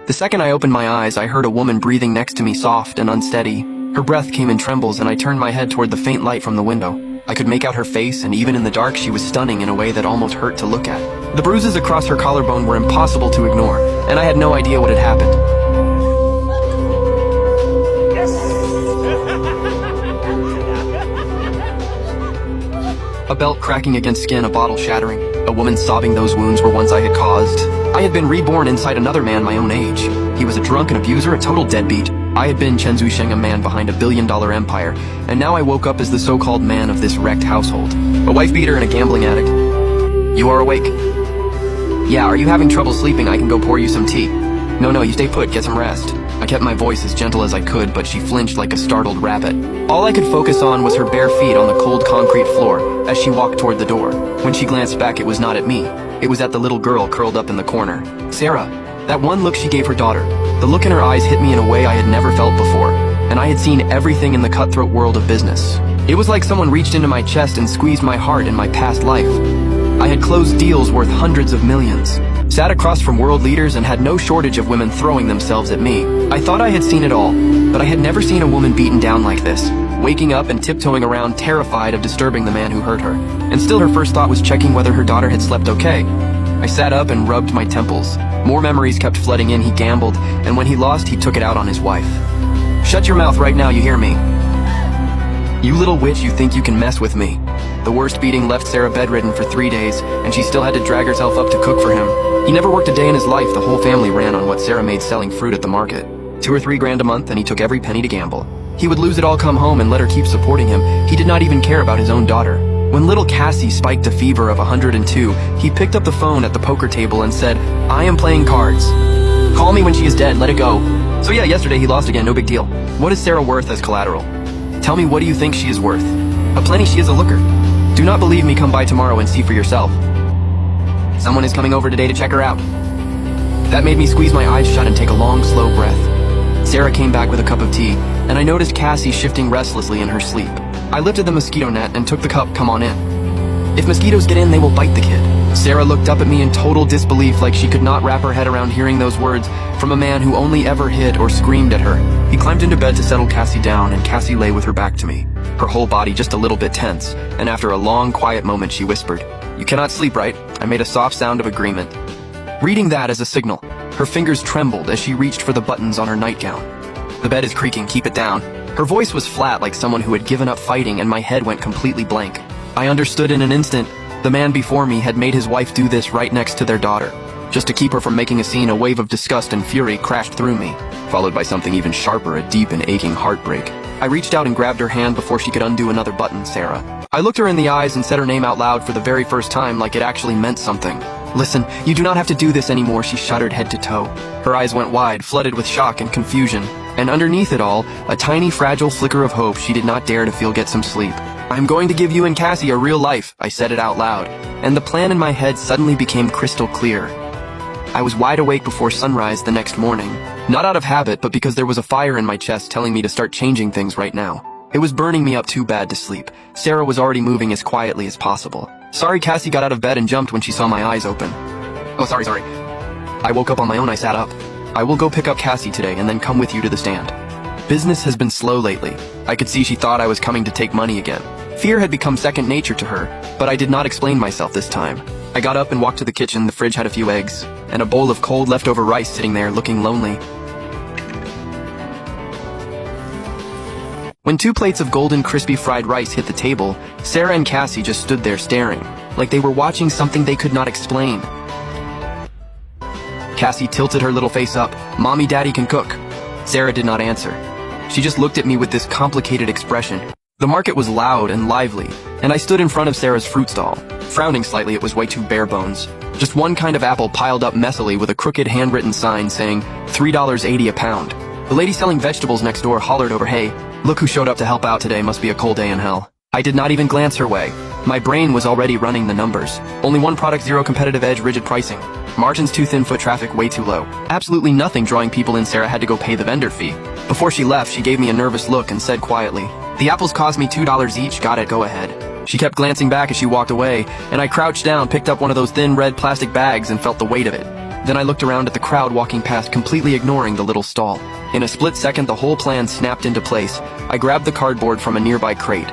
The second I opened my eyes, I heard a woman breathing next to me, soft and unsteady. Her breath came in trembles, and I turned my head toward the faint light from the window. I could make out her face, and even in the dark she was stunning in a way that almost hurt to look at. The bruises across her collarbone were impossible to ignore, and I had no idea what had happened. A belt cracking against skin, a bottle shattering. A woman sobbing. Those wounds were ones I had caused. I had been reborn inside another man my own age. He was a drunk, an abuser, a total deadbeat. I had been Chen Zuisheng, a man behind $1 billion empire, and now I woke up as the so-called man of this wrecked household. A wife beater and a gambling addict. You are awake? Yeah, are you having trouble sleeping? I can go pour you some tea. No, you stay put, get some rest. I kept my voice as gentle as I could, but she flinched like a startled rabbit. All I could focus on was her bare feet on the cold concrete floor as she walked toward the door. When she glanced back, it was not at me. It was at the little girl curled up in the corner. Sarah. That one look she gave her daughter. The look in her eyes hit me in a way I had never felt before, and I had seen everything in the cutthroat world of business. It was like someone reached into my chest and squeezed my heart in my past life. I had closed deals worth hundreds of millions, sat across from world leaders, and had no shortage of women throwing themselves at me. I thought I had seen it all, but I had never seen a woman beaten down like this, waking up and tiptoeing around, terrified of disturbing the man who hurt her. And still her first thought was checking whether her daughter had slept okay. I sat up and rubbed my temples. More memories kept flooding in. He gambled, and when he lost, he took it out on his wife. Shut your mouth right now, you hear me? You little witch, you think you can mess with me? The worst beating left Sarah bedridden for 3 days, and she still had to drag herself up to cook for him. He never worked a day in his life. The whole family ran on what Sarah made selling fruit at the market. 2 or 3 grand a month, and he took every penny to gamble. He would lose it all, come home, and let her keep supporting him. He did not even care about his own daughter. When little Cassie spiked a fever of 102, he picked up the phone at the poker table and said, I am playing cards. Call me when she is dead, let it go. So yeah, yesterday he lost again, no big deal. What is Sarah worth as collateral? Tell me, what do you think she is worth? Aplenty, she is a looker. Do not believe me, come by tomorrow and see for yourself. Someone is coming over today to check her out. That made me squeeze my eyes shut and take a long, slow breath. Sarah came back with a cup of tea, and I noticed Cassie shifting restlessly in her sleep. I lifted the mosquito net and took the cup. Come on in. If mosquitoes get in, they will bite the kid. Sarah looked up at me in total disbelief, like she could not wrap her head around hearing those words from a man who only ever hit or screamed at her. He climbed into bed to settle Cassie down, and Cassie lay with her back to me, her whole body just a little bit tense, and after a long, quiet moment, she whispered, You cannot sleep, right? I made a soft sound of agreement, reading that as a signal. Her fingers trembled as she reached for the buttons on her nightgown. The bed is creaking, keep it down. Her voice was flat, like someone who had given up fighting, and my head went completely blank. I understood in an instant. The man before me had made his wife do this right next to their daughter. Just to keep her from making a scene, a wave of disgust and fury crashed through me, followed by something even sharper, a deep and aching heartbreak. I reached out and grabbed her hand before she could undo another button. Sarah. I looked her in the eyes and said her name out loud for the very first time, like it actually meant something. Listen, you do not have to do this anymore. She shuddered head to toe. Her eyes went wide, flooded with shock and confusion. And underneath it all, a tiny, fragile flicker of hope she did not dare to feel get some sleep. I'm going to give you and Cassie a real life, I said it out loud, and the plan in my head suddenly became crystal clear. I was wide awake before sunrise the next morning, not out of habit, but because there was a fire in my chest telling me to start changing things right now. It was burning me up too bad to sleep. Sarah was already moving as quietly as possible. Sorry, Cassie got out of bed and jumped when she saw my eyes open. Oh, sorry. I woke up on my own, I sat up. I will go pick up Cassie today and then come with you to the stand. Business has been slow lately. I could see she thought I was coming to take money again. Fear had become second nature to her, but I did not explain myself this time. I got up and walked to the kitchen. The fridge had a few eggs, and a bowl of cold leftover rice sitting there, looking lonely. When 2 plates of golden crispy fried rice hit the table, Sarah and Cassie just stood there staring, like they were watching something they could not explain. Cassie tilted her little face up. Mommy, Daddy can cook. Sarah did not answer. She just looked at me with this complicated expression. The market was loud and lively, and I stood in front of Sarah's fruit stall. Frowning slightly, it was way too bare bones. Just one kind of apple piled up messily with a crooked handwritten sign saying $3.80 a pound. The lady selling vegetables next door hollered over, Hey, look who showed up to help out today, must be a cold day in hell. I did not even glance her way. My brain was already running the numbers. Only one product, zero competitive edge, rigid pricing. Margins too thin, foot traffic way too low. Absolutely nothing drawing people in. Sarah had to go pay the vendor fee. Before she left, she gave me a nervous look and said quietly, The apples cost me $2 each, got it, go ahead. She kept glancing back as she walked away, and I crouched down, picked up one of those thin red plastic bags and felt the weight of it. Then I looked around at the crowd walking past, completely ignoring the little stall. In a split second, the whole plan snapped into place. I grabbed the cardboard from a nearby crate.